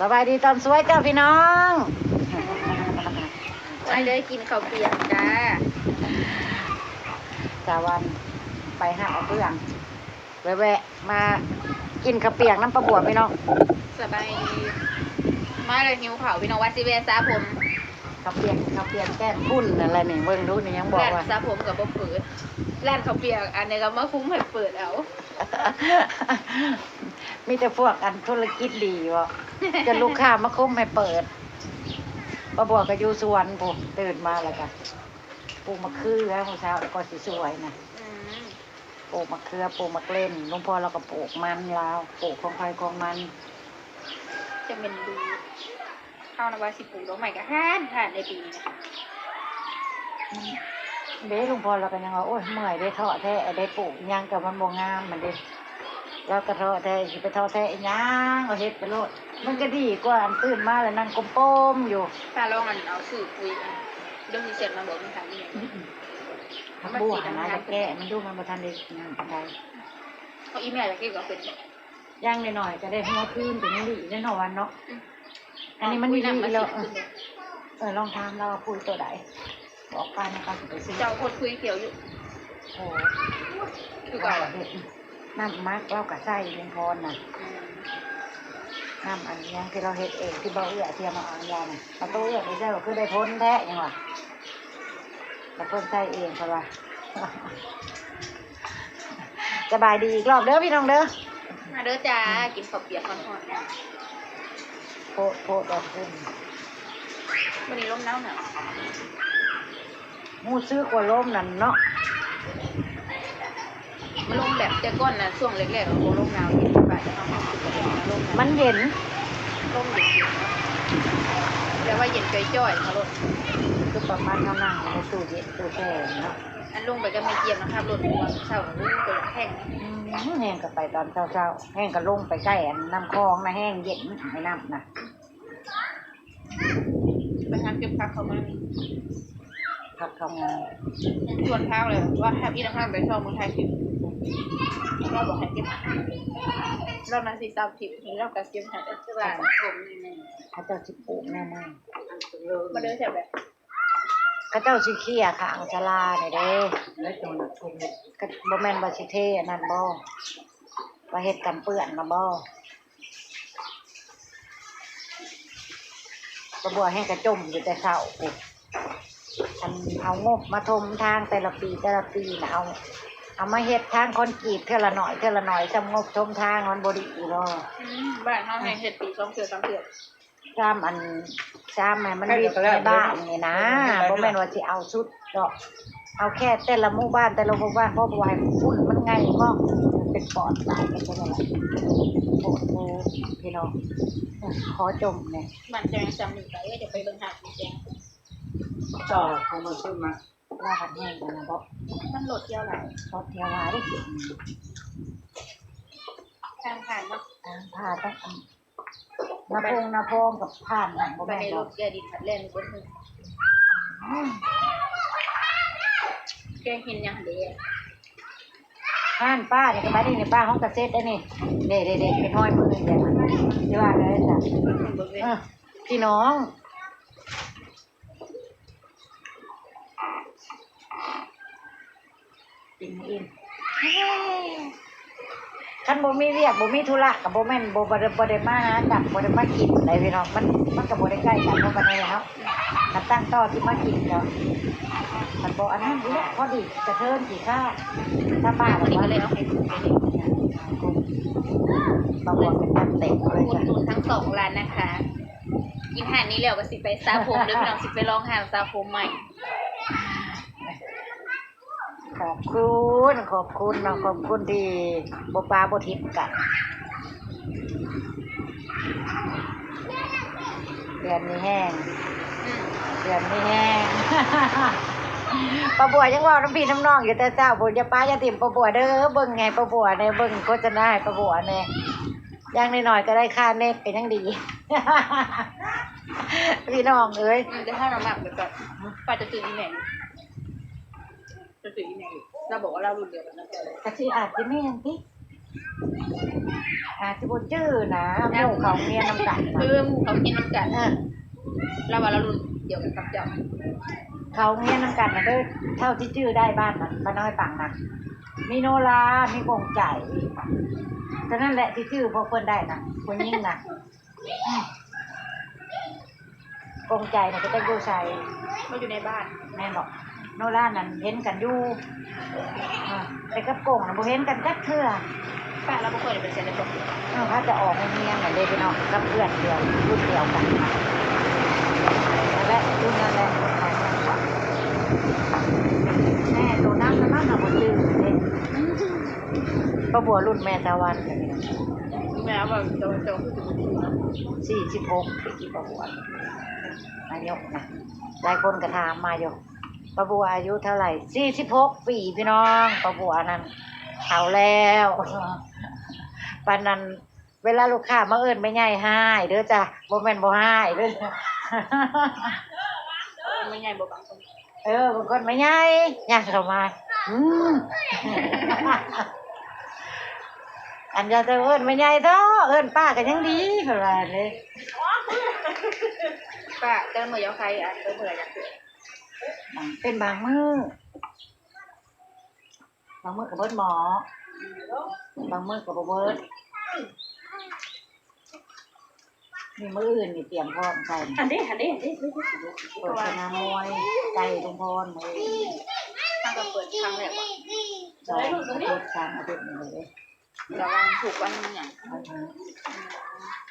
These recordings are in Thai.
สบายดีตอนสวยเจ้าพี่น้องไปเลยกินข้าวเปียกจ้าจาวันไปหาเพื่อนแวะมากินข้าวเปียกน้ำปลาบัวพี่น้องสบายดีมาเลยหิวข้าวพี่น้องวัดซิเวซาผมข้าวเปียกแก้มพุ่นอะไรนี่เบิ่งดูนี่ยังบอกว่า ร้านซาผมกับบ่เปิดร้านข้าวเปียกอันนี้ก็มาคุ้มให้เปิดเอา มีแต่พวกอันธุรกิจดีวะจะลูกค้ามาคุ้มให้เปิดปลาบัวก็อยู่สวนปุ๊บตื่นมาแล้วกันปลูกมะเขือเมื่อเช้าก็สิสวยนะปลูกมะเขือปลูกมะเล่นหลวงพ่อเราก็ปลูกมันลาวปลูกของใครของมันจะเป็นดูข้าวนาบาสิปลูกดอกใหม่กับห่านในปีนี้นะคะเด้หลวงพ่อเราก็ยังว่าโอ้ยเมื่อยได้ท้อแท้ได้ปลูกยังกับมันบ่งามมันเด้เราก็ท้อแท้สิไปท้อแท้ยังเอาเฮ็ดไปโลดมันก็ดีกว่าอันตื่นมาแล้วนั่งกลมป้มอยู่ถ้าลองอันเอาสื่อคุยอันเดี๋ยวมีเสร็จมาบอกมันทำยังไงมันบัวนะจะแก้มันดูมันบ่ทันได้งานปานใดเขาอีเมลจะเกี่ยวกับเป็นย่างหน่อยๆก็ได้หัวคืนเป็นนี่แน่นอนเนาะอันนี้มันดีแล้วลองถามเราคุยตัวใดบอกป้านะคะสิไปซื้อเจ้าคนคุยเกี่ยวอยู่โอ้คือก่อนน้ำมักเรากับไส้เลี้ยงพรน่ะน้ำอันยังที่เราเฮ็ดเองที่เราเอื้อเทียมมาอ่างยาน่ะเราต้องเอื้อไม่ใช่ว่าคือได้พ้นแท้ยังวะเราพ้นไส้เองเพราะว่าสบายดีอีกรอบเด้อพี่น้องเด้อมาเด้อจ้ากินข้าวเปียกก่อนโพดดอกขึ้นวันนี้ลมหนาวมูซื้อกว่าลมนั่นเนาะมันลมแบบจะก้อนนะช่วงแรกๆของลมหนาวเย็นไปจะทำให้ลมมันเย็นลมเย็นแต่ว่าเย็นจ่อยๆค่ะรถคือประมาณเท่านั้นในตู้เย็นตู้แช่เนาะอันลงไปก็ไม่เกียมนะครับรถหัวเศร้าลงไปแห้งแห้งก็ไปตอนเช้าแห้งก็ลงไปใกล้น้ำคลองนะแห้งเย็นไม่น้ำนะไปทางเก็บพักเขามาพักทำงานชวนเท้าเลยว่าแฮปปี้นะครับไปชอบเมืองไทยคลิปเราบอกให้เก็บเรานาสีตามคลิปนี้เราก็เก็บให้ที่บ้านผมนี่เขาเจ้าสิปลูกแน่ๆมาเดินแถวแบบเขาเจ้าสิเขี้ยค่ะอังชลาเนี่ยเด้ก็บ่แม่นบ่สิเทนั่นบ่ว่าเฮ็ดกันเปื้อนนะบ่ก็บ่ให้กระจมอยู่แต่เช้าปุ๊บอันเอางบมาทมทางแต่ละปีนะเอามาเฮ็ดทางคอนกรีตเท่าละหน่อยจำงบทมทางมันบ่ดีเนาะบ้านเฮาให้เฮ็ดปี2 เทื่อ3 เทื่อจามมันรีบในบ้านนี่นะบ่แม่นว่าสิเอาชุดดอกเอาแค่แต่ละหมู่บ้านเพราะว่าฝุ่นมันไงก็เป็นปอดตายกันจังได๋โอ้โหพี่น้องขอจมเนี่ยมันจะยังจำอยู่ได้จะไปเบิ่งหาแจ้งจ่อคงมาขึ้นมาลาผัดแห้งกันนะบ่มันโหลดเที่ยวหลายรถเที่ยวหลายได้สิทางผ่านเนาะทางผ่านต้องนาพงกับผ่านนะบ่แม่นบ่รถแกดินผัดแล่นนี่เบิ่งแกงเห็นยังเด้ผ่านป้านี่ก็มานี่ป้าของเกษตรได้นี่เด้ๆเป็นห้อยมือเนี่ยสิว่าได้จ้ะพี่น้องกินอิ่มคันบ่มีเรียกบ่มีธุระกับบ่แม่นบ่ได้มาหาจับบ่ได้มากินอะไรพี่น้องมันก็บ่ได้ใกล้กันเนาะปานใดเนาะถ้าตั้งต่อที่มากินเนาะมันบ่อันนั้นนี่พอดีกระเทินสิค่ะถ้าป้าวันนี้ก็เลยเอาให้ถูกไปเลยบางวันเป็นจัดเต็มเลยจ้ะคุณทั้ง2ร้านนะคะกินอาหารนี้แล้วก็สิไปซาผมเด้อพี่น้องสิไปลองหาซาผมใหม่ขอบคุณน้องขอบคุณที่บ่ปลาบ่ทิพย์กันเดือนนี้แห้งป้าบัวยังว่าน้ำพี่น้ำน้องอยู่แต่เจ้าผมจะป้าจะติ่มป้าบัวเด้อเบิ่งไงป้าบัวเนี่ยเบิ่งโฆษณาให้ป้าบัวเนี่ยยังหน่อยๆก็ได้ค่าเน็ตเป็นยังดีพี่น้องเอ้ยจะให้เราหมักเดี๋ยวก่อนป้าจะซื้ออีเมลเราบอกว่าเรารุ่นเดียวกันนะกะทิอาจจะไม่ยังติ สิบ่จื้อนะหมู่เขาเมียน้ำกันนะ คือหมู่เขากินน้ำกันเราว่าเรารุ่นเดียวกันกับเจ้า เขาเมียน้ำกันนะเด้อเท่าที่จื้อได้บ้านมันป้าน้อยปังนะมีโนรามีกงใจฉะนั้นแหละที่จื้อพวกเพิ่นได้นะคนยิ่งนะกงใจนะก็จะอยู่ใส่ เราอยู่ในบ้าน แม่นบอกโนรานั่นเห็นกันอยู่แต่กับกงนะบ่เห็นกันจักเทื่อ ป้าเราไม่เคยเป็นเซนเลยบอก ถ้าจะออกโรงเรียนน่ะเลยไปเนาะกับเพื่อนเดียวรุ่นเดียวกันนะและรุ่นนั้นแหละแม่ตัวน้ำน่ะบ่จื้อเลยป้าบัวรุ่นแม่ตะวันกันนี่ แม่ว่าเจ้าคือจะเป็นนะ 46ปีป้าบัวอายุนะหลายคนก็ถามมาอยู่ป้าบัวอายุเท่าไหร่46ปีพี่น้องป้าบัวนั้นเอาแล้วปานนั้นเวลาลูกค้ามาเอิ้นไม่ใหญ่ให้เด้อจ้ะบ่แม่นบ่ให้เด้อ ไม่ใหญ่บอกบางคน บางคนไม่ใหญ่ย่างเข้ามาอันจะเอิ้นไม่ใหญ่เด้อเอิ้นป้าก็ยังดีเพิ่นว่าเลย ป้าเจ้าเมื่อยาใครอ่ะเจ้าเมื่อยอยากเกิด เป็นบางมื้อก็เบิดหมอบางมื้อก็บ่เบิดมีมื้ออื่นนี่เตรียมพร้อมใส่ อันนี้ เปิดสนามมวยไก่ทุงพรมื้อ ทางก็เปิดครั้งแรกว่า 2 อาทิตย์3 อาทิตย์นี่เลย เราวางถูกวันมันอย่าง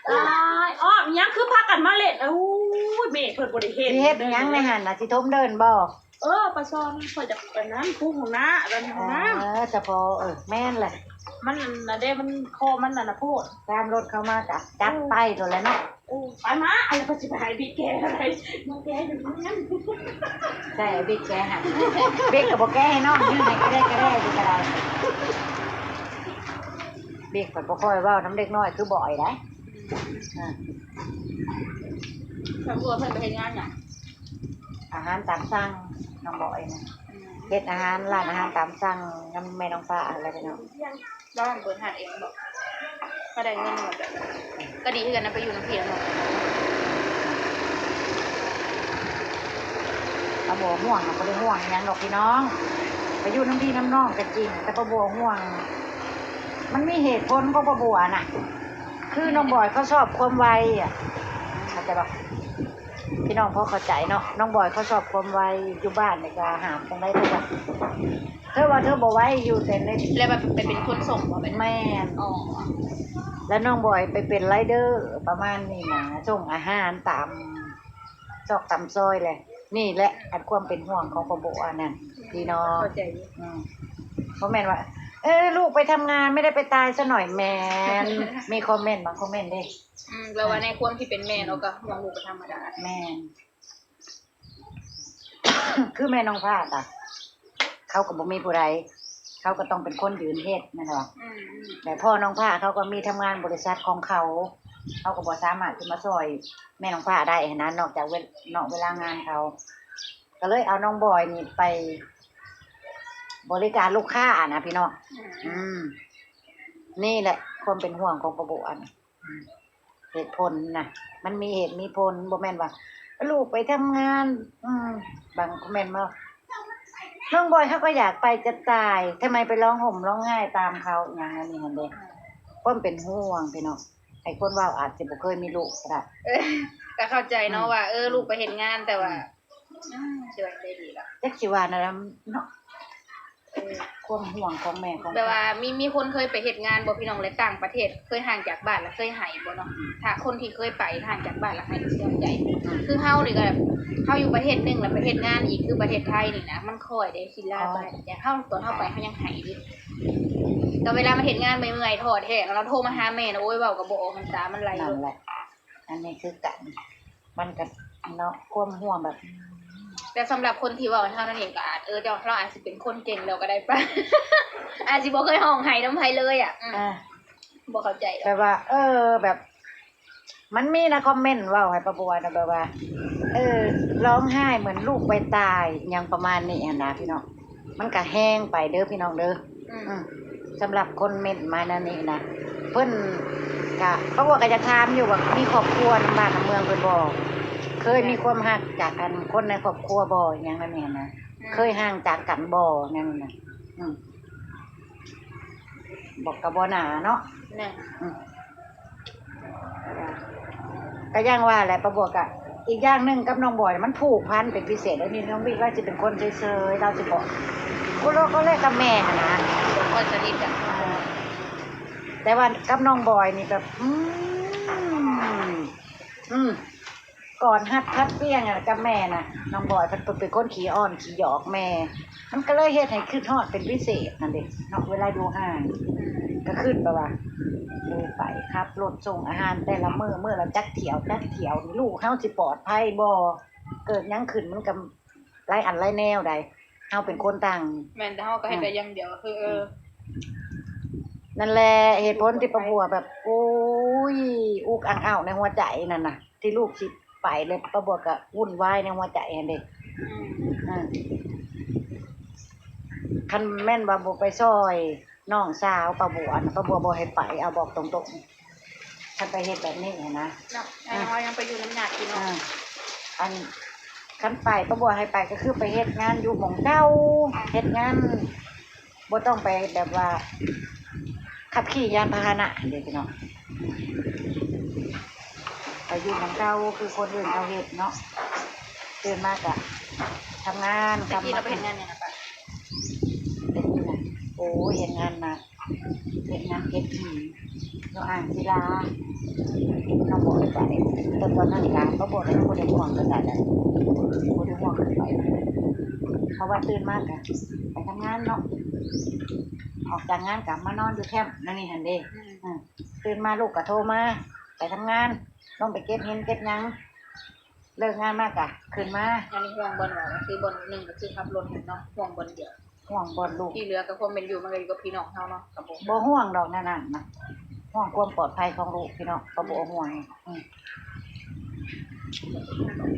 ตายอ้อมยังคือพากันมาเล่นอู้ยเมฆเพิ่นบ่ได้เฮ็ด สิเฮ็ดหยังในหั่นน่ะสิทมเดินบ่ ปลาซอนเพิ่นจะอันนั้นคู่ของน้าอันนั้นของน้า เฉพาะแม่นแหละ มันน่ะเด้มันคอมันน่ะนะโพด ตามรถเข้ามาก็จัดไปตัวแล้วเนาะ ไปมาอะไรเพิ่นสิไปให้พี่แกอะไรมาแกอยู่นั้น ใช่บิ๊กแกหั่นบิ๊กก็บ่แกให้น้องยืนให้ก็ได้สิก็ได้บิ๊กก็บ่ค่อยเว้าน้ำเด็กน้อยคือบ่อยได้ ตำรวจเพิ่นไปเฮ็ดงานอย่าง อาหารตามสั่งน้องบ่อยนะเฮ็ดอาหารร้านอาหารตามสั่งนำแม่น้องฟ้าอะไรไปเนาะ เราเปิดหาดเองบอกก็ได้เงินหมดแบบก็ดีที่กันนะไปอยู่น้ำเพียงหมด ป้าบัวห่วงบ่ได้ห่วงหยังดอกพี่น้องไปอยู่น้ำพี่น้ำน้องก็จริงแต่ป้าบัวห่วงมันมีเหตุผลของป้าบัวน่ะคือน้องบอยเขาชอบความไวอ่ะเข้าใจป่ะพี่น้องพอเข้าใจเนาะน้องบอยเขาชอบความไวอยู่บ้านนี่ก็หามจังได๋เด้อว่าเธอว่าเธอบ่ไวอยู่แต่ใน แล้วแบบไปเป็นคนส่งว่าเป็น แม่น อ๋อ แล้วน้องบอยไปเป็นไรเดอร์ประมาณนี้นะส่งอาหารตามซอกตามซอยเลยนี่แหละอันความเป็นห่วงของป้าบัวนั่นพี่น้อง เข้าใจ คอมเมนต์ว่าลูกไปทำงานไม่ได้ไปตายซะหน่อยแมนมีคอมเมนต์บางคอมเมนต์เด้ แล้วว่าในความที่เป็นแม่เราก็ห่วงลูกเป็นธรรมดา แม่น คือแม่น้องพาดอ่ะเขาก็บ่มีผู้ใดเขาก็ต้องเป็นคนยืนเฮ็ดนั่นหรอแต่พ่อน้องพาเขาก็มีทำงานบริษัทของเขาก็บ่สามารถที่มาช่วยแม่น้องพาได้นะนอกจากเวลางานเขาก็เลยเอาน้องบอยนี่ไปบริการลูกค้านะพี่น้องนี่แหละความเป็นห่วงของป้าบัวนะเหตุผลนะมันมีเหตุมีผลบ่แม่นว่าลูกไปทำงานบางคอมเมนต์มาน้องบอยเขาก็อยากไปจะตายทำไมไปร้องห่มร้องไห้ตามเขาอย่างนั้นนี่หั่นเด้ความเป็นห่วงพี่น้องไอ้คนว่าอาจจะบ่เคยมีลูกก็ได้ ก็เข้าใจเนาะว่าลูกไปเห็นงานแต่ว่าช่วยได้ดีละ จักสิว่านะเนาะความห่วงของแม่ของ แต่ว่ามีคนเคยไปเฮ็ดงานบ่พี่น้องและต่างประเทศเคยห่างจากบ้านแล้วเคยหายบ่เนาะถ้าคนที่เคยไปห่างจากบ้านแล้วหายเสียใจคือเฮานี่ก็แบบเฮาอยู่ประเทศนึงแล้วไปเฮ็ดงานอีกคือประเทศไทยนี่นะมันค่อยได้คิดลาไปแต่เฮาตอนเฮาไปเฮายังหายอยู่แต่เวลามาเฮ็ดงานเมื่อยๆท้อแท้เราโทรมาหาแม่นะโอ้ยเว้าก็บ่ออกน้ำตามันไหล นั่นแหละอันนี้คือกันมันก็เนาะความห่วงแบบ แต่สำหรับคนที่เว้าเท่านั้นเองก็อาจเจ้าเราอาจสิเป็นคนเก่งแล้วก็ได้ปะ อาจสิบ่เคยห้องไห้น้ำไผเลยอ่ะบ่เข้าใจดอก แบบว่าแบบ มันมีนะคอมเมนต์ว่าให้ป้าบัวนะแบบว่าร้องไห้เหมือนลูกไปตายอย่างประมาณนี้นะพี่น้องมันก็แห้งไปเด้อพี่น้องเด้อสำหรับคนเมนต์มานั่นนี่นะ เพิ่นกะป้าบัวก็จะถามอยู่ว่ามีครอบครัวนำบ้านนำเมืองเพิ่นบ่เคยมีความฮักจากอันคนในครอบครัวบ่อหยังนั่นแม่นนะเคยห่างจากกันบ่นั่นน่ะบอกกับบ่หนาเนาะ เนี่ย ก็ย่างว่าแหละป้าบัวกะอีกอย่างหนึงกับน้องบอยมันผูกพันเป็นพิเศษแล้วนี่น้องบิ๊กว่าสิเป็นคนเฉยๆเราสิบอกกูโลกก็เลยกับแม่น่ะนะ เป็นคนสนิทกัน แต่ว่ากับน้องบอยนี่แบบก่อนฮัดพัดเปี้ยงอะกับแม่น่ะน้องบอยเพิ่นเป็นคนขี้อ้อนขี้หยอกแม่ มันก็เลยเฮ็ดให้ขึ้นฮอดเป็นพิเศษนั่นเด้เนาะเวลาดูห้างก็ขึ้นไปว่าเลยไปครับรถส่งอาหารแต่ละมื้อละจักเที่ยวนี่ลูกเฮาสิปลอดภัยบ่เกิดหยังขึ้นมันก็หลายอันหลายแนวใดเฮาเป็นคนต่าง แม่นแต่เฮาก็ให้แต่อย่างเดียวคือนั่นแหละเหตุผลที่ประบัวแบบโอ้ยอุกอังอ้าวในหัวใจนั่นน่ะที่ลูกสิไปเลยประบัวก็วุ่นวายในหัวใจเด็กคันแม่นว่าบ่ไปซอยน้องสาวประบัวน่ะประบัวบ่ให้ไปเอาบอกตรงๆคันไปเฮ็ดแบบนี้นะ เนาะไอ้เฮายังไปอยู่น้ำหนักอยู่เนาะ อันคันไปประบัวให้ไปก็คือไปเฮ็ดงานอยู่หม่องเก่าเฮ็ดงานบ่ต้องไปแบบว่าขับขี่ยานพาหนะเด็กเนาะไปอยู่ของเราคือคนอื่นเอาเห็ดเนาะตื่นมากอะทำงานกลับ ที่ มา เราไปเห็นงานเนี่ยนะป่ะ เป็นยังไงโอ้เห็นงานนะเห็นงานเก็บผีเราอ่านศิลาเราบอกไปแต่ตอนนั้นกลางก็บอกให้คนเดียวห่วงกันแต่คนเดียวห่วงกันไปเพราะว่าตื่นมากอะไปทำงานเนาะออกจากงานกลับมานอนอยู่แคมป์นั่นนี่หันเด้ตื่นมาลูกก็โทรมาไปทำงานต้องไปเก็บเห็นเก็บยังเลิกงานมากะขึ้นมา อันนี้ห่วงบนว่าคือบนหนึ่งก็คือขับรถเนาะห่วงบนเดียว ห่วงบอลลูก ที่เหลือก็ความเป็นอยู่มันก็อยู่กับพี่น้องเฮาเนาะกับผม บ่ห่วงดอกนั่นน่ะนะห่วงความปลอดภัยของลูกพี่น้องก็บ่ห่วง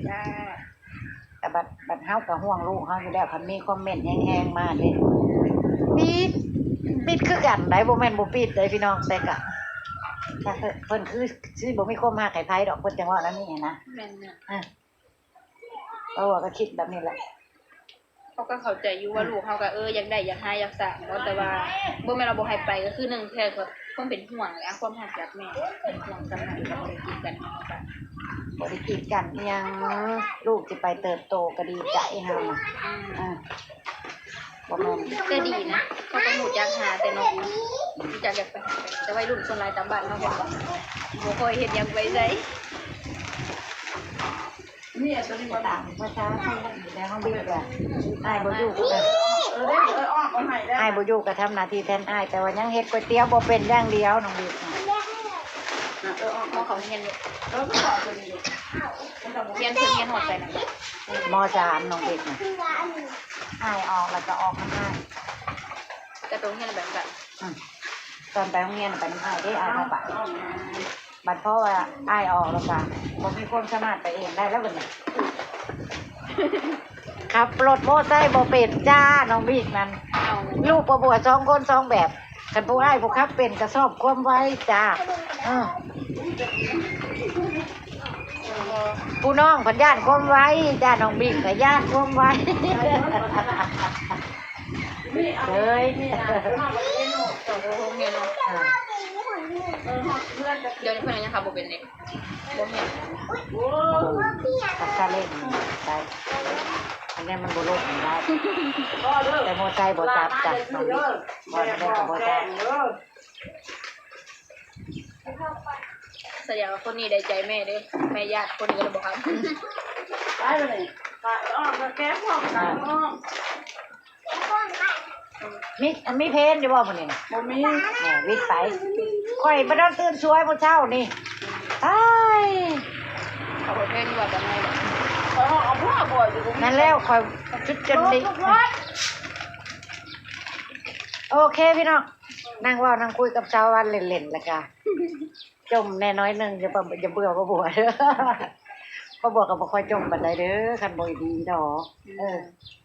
จ้า แต่บัดเฮาก็ห่วงลูกเฮาอยู่แล้วคันมีคอมเมนต์แห้งๆมาเด้ปิดคือกันได้บ่แม่นบ่ปิดได้พี่น้องแต่ก็ถ้าเพิ่นคือสิบ่มีความฮักให้ไผดอกเพิ่นจังว่านั่นนี่นะ แม่นเนี่ย เพราะว่าก็คิดแบบนี้แหละ เขาก็เข้าใจอยู่ว่าลูกเขาก็อยากได้อยากหาอยากสร้างเนาะแต่ว่าบ่แม่นเราบ่ให้ไปก็คือหนึ่งแค่ก็ความเป็นห่วงและความรักจากแม่เป็นห่วงสำคัญก็บ่ได้กินกันเนาะค่ะ บ่ได้กีดกันอิหยังลูกสิไปเติบโตก็ดีใจเฮาบ่แม่น ก็ดีนะเขาก็รู้จักหาแต่เนาะรู้จักอยากไปหาแต่วัยรุ่นส่วนหลายตามบ้านเนาะบ่ค่อยเฮ็ดหยังไปไส นี่ตัวนี้มา ต่างเมื่อเช้าให้แล้วห้องบิ๊กอะอ้ายบ่อยู่ก็ ได้อ้อมเอาให้ได้ อ้ายบ่อยู่ก็ทำหน้าที่แทนอ้ายแต่ว่ายังเฮ็ดก๋วยเตี๋ยวบ่เป็นอย่างเดียวน้องบิ๊ก อ้อม หมอเขาเรียนอยู่ แล้วก็ต่อตัวนี้อยู่ เรียนเพิ่นเรียนหอดไปนั่น ม.3 น้องบิ๊กน่ะอ้ายออกแล้วก็ออกน้ำอ้าย แต่ตรงเรียนแบบกัน ตอนไปโรงเรียนไปน้ำอ้ายได้อ้ายมาปะบัดเพราะว่าอ้ายออกแล้วก็บ่มีความสามารถไปเองได้แล้วบัดนี้ขับรถมอไซค์บ่เป็นจ้าน้องบิ๊กนั่น เอา ลูกประบวช2คน2แบบคันผู้อ้ายผู้ขับเป็นกระสอบความไว้จ้าผู้น้องเพันญาติความไว้จ้าน้องบิ๊กก็ญาติความไว้เฮ้ย โรงเรียนเนาะเดี๋ยวนี้เพิ่นยังขับบ่เป็นเด็กบ่แม่น ขับซาเล้งได้อันนี้มันบ่โลกมันได้แต่มอไซค์บ่จับจ้ะน้องบิ๊กบ่ได้ก็บ่จับ แสดงว่าคนนี้ได้ใจแม่เด้แม่ญาติคนนี้ก็เลยบ่ครับ ได้เลยอ้อมแก้อ้อมกันอ้อม มีเพนอยู่บ่มื้อนี้ บ่มี แหมวิทย์ไปข่อยบ่ได้ตื่นสวยมื้อเช้านี่ตาย เขาบ่เพิ่นว่าจังได๋ เอาพ่อบ่อยอยู่ นั่นแล้วข่อยชุดจนดิโอเคพี่น้องนั่งเว้านั่งคุยกับชาววันเล่นๆแล้วก็จมแน่น้อยหนึงอย่าเบื่อบ่บัวเด้อบ่บัวก็บ่ค่อยจมปานใดเด้อคันบ่ดีดอก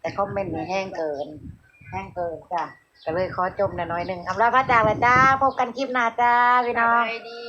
แต่คอมเมนต์นี่แห้งเกินจ้ะ ก็เลยขอจมหน่อยหนึ่งอำลาพระจากแล้วจ้าพบกันคลิปหน้าจ้าพี่ ส น้อง บายดี